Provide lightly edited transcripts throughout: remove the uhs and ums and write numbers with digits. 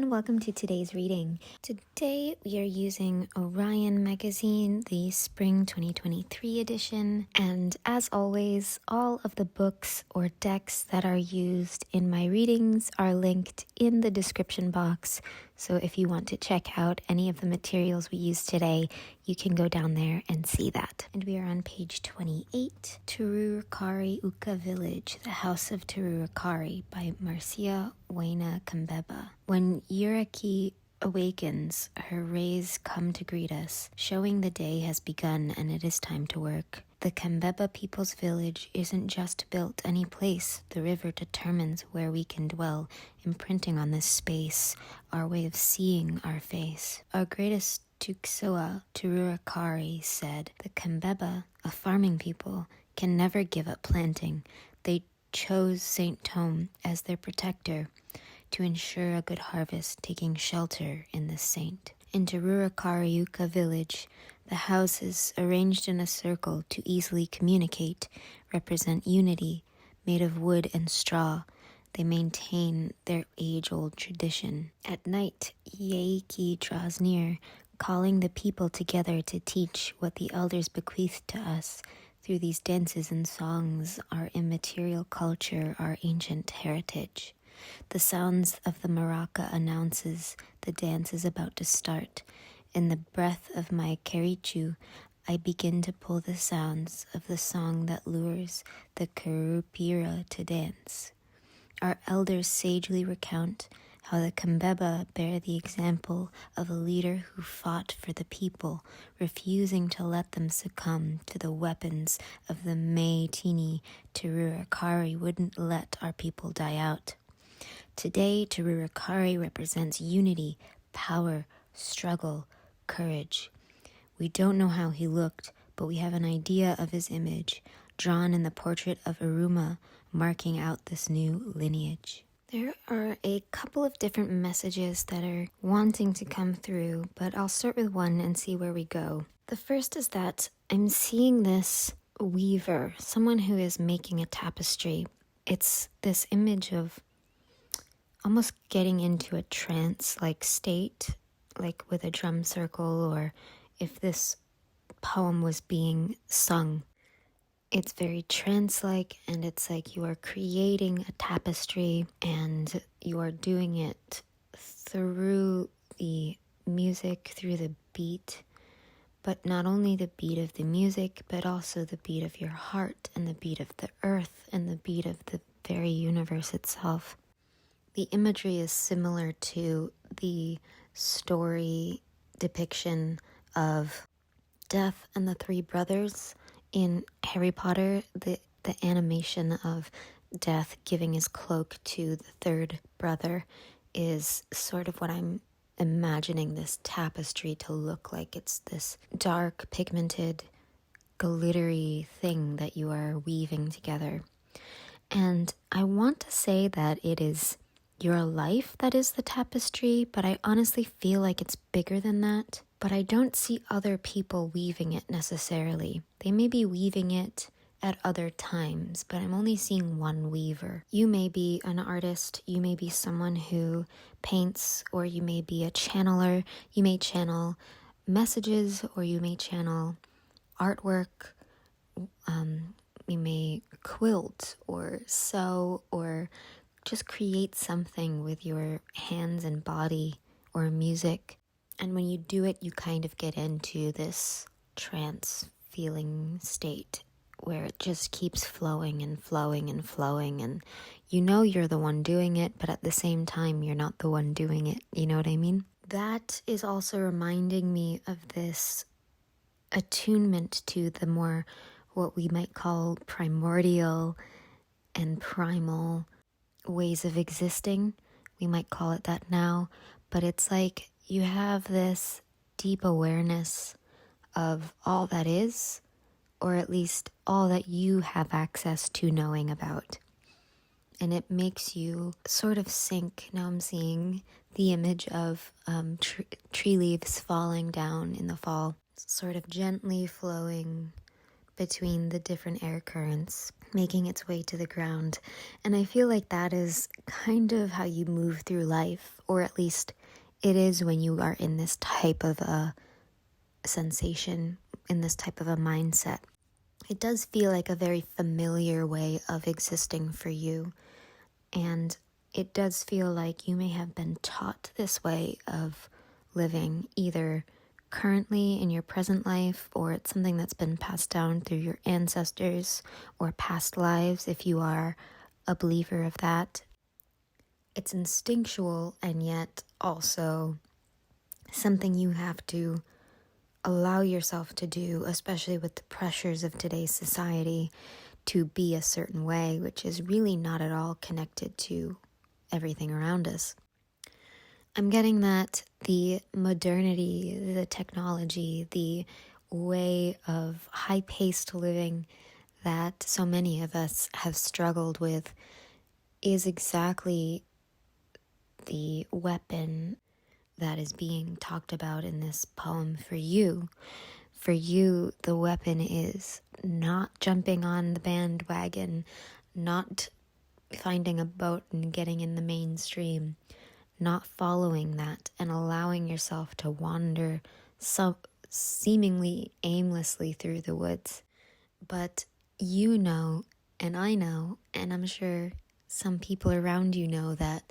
and welcome to today's reading. Today we are using Orion Magazine, the Spring 2023 edition, and as always, all of the books or decks that are used in my readings are linked in the description box, so if you want to check out any of the materials we used today, you can go down there and see that. And we are on page 28, Tururukari Uka Village, the House of Tururukari by Marcia Waina Kambeba. When Yuraki awakens, her rays come to greet us, showing the day has begun and it is time to work. The Kambeba people's village isn't just built any place. The river determines where we can dwell, imprinting on this space, our way of seeing our face. Our greatest Tuksoa, Tururukari, said, the Kambeba, a farming people, can never give up planting. They chose Saint Tome as their protector to ensure a good harvest, taking shelter in this saint. In Tururukari village, the houses, arranged in a circle to easily communicate, represent unity, made of wood and straw. They maintain their age-old tradition. At night, Yeiki draws near, calling the people together to teach what the elders bequeathed to us. Through these dances and songs, our immaterial culture, our ancient heritage. The sounds of the maraca announces the dance is about to start. In the breath of my kerichu, I begin to pull the sounds of the song that lures the Kurupira to dance. Our elders sagely recount how the Kambeba bear the example of a leader who fought for the people, refusing to let them succumb to the weapons of the Meitini. Tururukari wouldn't let our people die out. Today, Tururukari represents unity, power, struggle, courage. We don't know how he looked, but we have an idea of his image, drawn in the portrait of Aruma, marking out this new lineage. There are a couple of different messages that are wanting to come through, but I'll start with one and see where we go. The first is that I'm seeing this weaver, someone who is making a tapestry. It's this image of almost getting into a trance-like state, like with a drum circle, or if this poem was being sung. It's very trance-like, and it's like you are creating a tapestry, and you are doing it through the music, through the beat, but not only the beat of the music, but also the beat of your heart, and the beat of the earth, and the beat of the very universe itself. The imagery is similar to the story depiction of Death and the Three Brothers in Harry Potter, the animation of Death giving his cloak to the third brother is sort of what I'm imagining this tapestry to look like. It's this dark, pigmented, glittery thing that you are weaving together. And I want to say that it is your life that is the tapestry, but I honestly feel like it's bigger than that. But I don't see other people weaving it necessarily. They may be weaving it at other times, but I'm only seeing one weaver. You may be an artist, you may be someone who paints, or you may be a channeler. You may channel messages, or you may channel artwork. You may quilt or sew or just create something with your hands and body or music. And when you do it, you kind of get into this trance feeling state where it just keeps flowing and flowing and flowing. And you know you're the one doing it, but at the same time, you're not the one doing it. You know what I mean? That is also reminding me of this attunement to the more what we might call primordial and primal ways of existing. We might call it that now, but it's like you have this deep awareness of all that is, or at least all that you have access to knowing about. And it makes you sort of sink. Now I'm seeing the image of tree leaves falling down in the fall, sort of gently flowing between the different air currents, making its way to the ground. And I feel like that is kind of how you move through life, or at least it is when you are in this type of a sensation, in this type of a mindset. It does feel like a very familiar way of existing for you. And it does feel like you may have been taught this way of living, either currently in your present life, or it's something that's been passed down through your ancestors or past lives, if you are a believer of that. It's instinctual, and yet also something you have to allow yourself to do, especially with the pressures of today's society, to be a certain way, which is really not at all connected to everything around us. I'm getting that the modernity, the technology, the way of high-paced living that so many of us have struggled with is exactly the weapon that is being talked about in this poem for you. For you, the weapon is not jumping on the bandwagon, not finding a boat and getting in the mainstream, not following that and allowing yourself to wander seemingly aimlessly through the woods. But you know, and I know, and I'm sure some people around you know that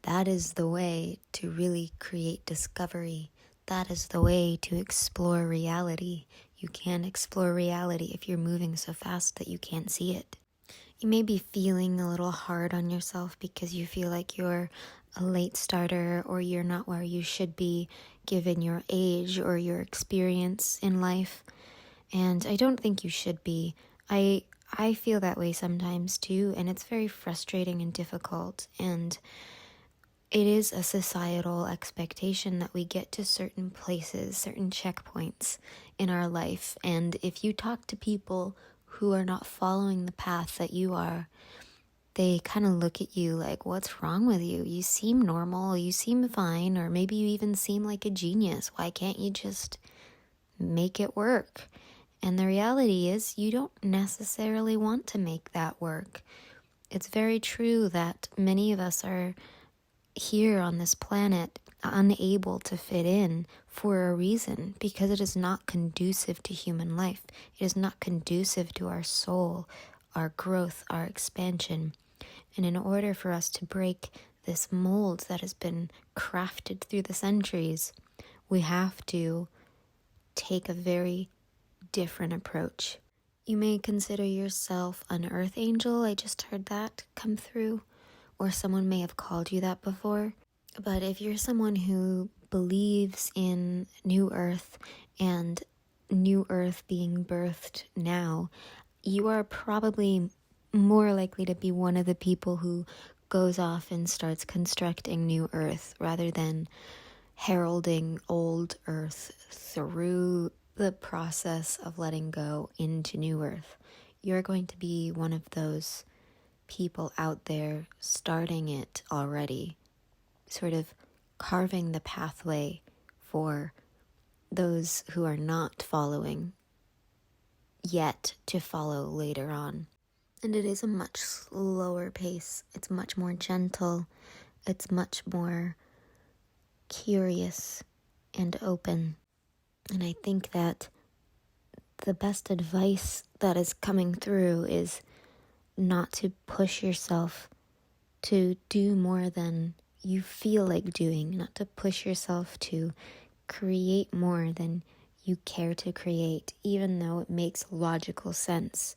that is the way to really create discovery. That is the way to explore reality. You can't explore reality if you're moving so fast that you can't see it. You may be feeling a little hard on yourself because you feel like you're a late starter, or you're not where you should be given your age or your experience in life. And I don't think you should be. I feel that way sometimes too, and it's very frustrating and difficult. And it is a societal expectation that we get to certain places, certain checkpoints in our life. And if you talk to people who are not following the path that you are, they kind of look at you like, what's wrong with you? You seem normal, you seem fine, or maybe you even seem like a genius. Why can't you just make it work? And the reality is, you don't necessarily want to make that work. It's very true that many of us are here on this planet unable to fit in for a reason, because it is not conducive to human life. It is not conducive to our soul, our growth, our expansion. And in order for us to break this mold that has been crafted through the centuries, we have to take a very different approach. You may consider yourself an earth angel. I just heard that come through. Or someone may have called you that before. But if you're someone who believes in New Earth and New Earth being birthed now, you are probably more likely to be one of the people who goes off and starts constructing New Earth rather than heralding old Earth through the process of letting go into New Earth. You're going to be one of those people out there starting it already, sort of carving the pathway for those who are not following yet to follow later on. And it is a much slower pace. It's much more gentle. It's much more curious and open. And I think that the best advice that is coming through is not to push yourself to do more than you feel like doing, not to push yourself to create more than you care to create, even though it makes logical sense,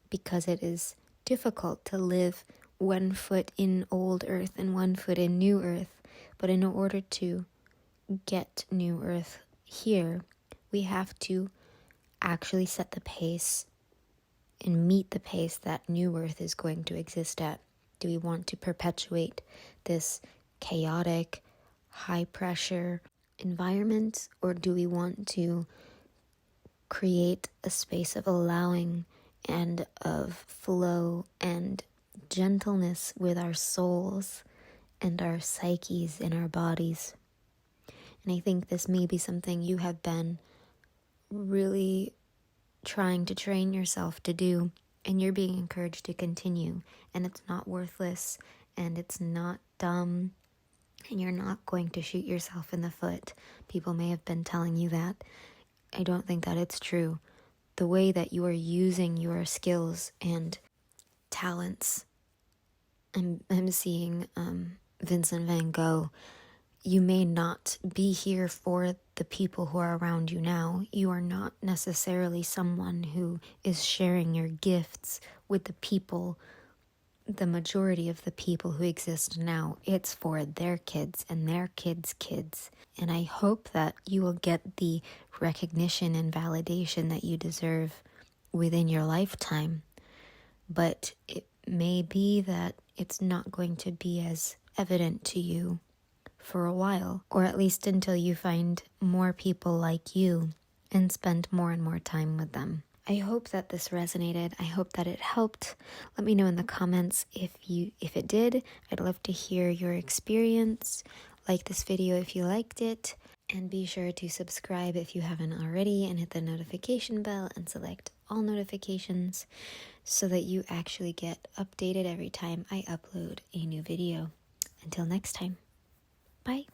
because it is difficult to live 1 foot in old earth and 1 foot in new earth. But in order to get new earth here, we have to actually set the pace and meet the pace that new earth is going to exist at. Do we want to perpetuate this chaotic, high-pressure environment, or do we want to create a space of allowing and of flow and gentleness with our souls and our psyches and our bodies? And I think this may be something you have been really trying to train yourself to do, and you're being encouraged to continue, and it's not worthless, and it's not dumb, and you're not going to shoot yourself in the foot. People may have been telling you that. I don't think that it's true. The way that you are using your skills and talents, I'm seeing Vincent van Gogh. You may not be here for the people who are around you now. You are not necessarily someone who is sharing your gifts with the people, the majority of the people who exist now. It's for their kids and their kids' kids. And I hope that you will get the recognition and validation that you deserve within your lifetime. But it may be that it's not going to be as evident to you for a while, or at least until you find more people like you and spend more and more time with them. I hope that this resonated. I hope that it helped. Let me know in the comments if it did. I'd love to hear your experience. Like this video if you liked it, and be sure to subscribe if you haven't already, and hit the notification bell and select all notifications so that you actually get updated every time I upload a new video. Until next time. Bye.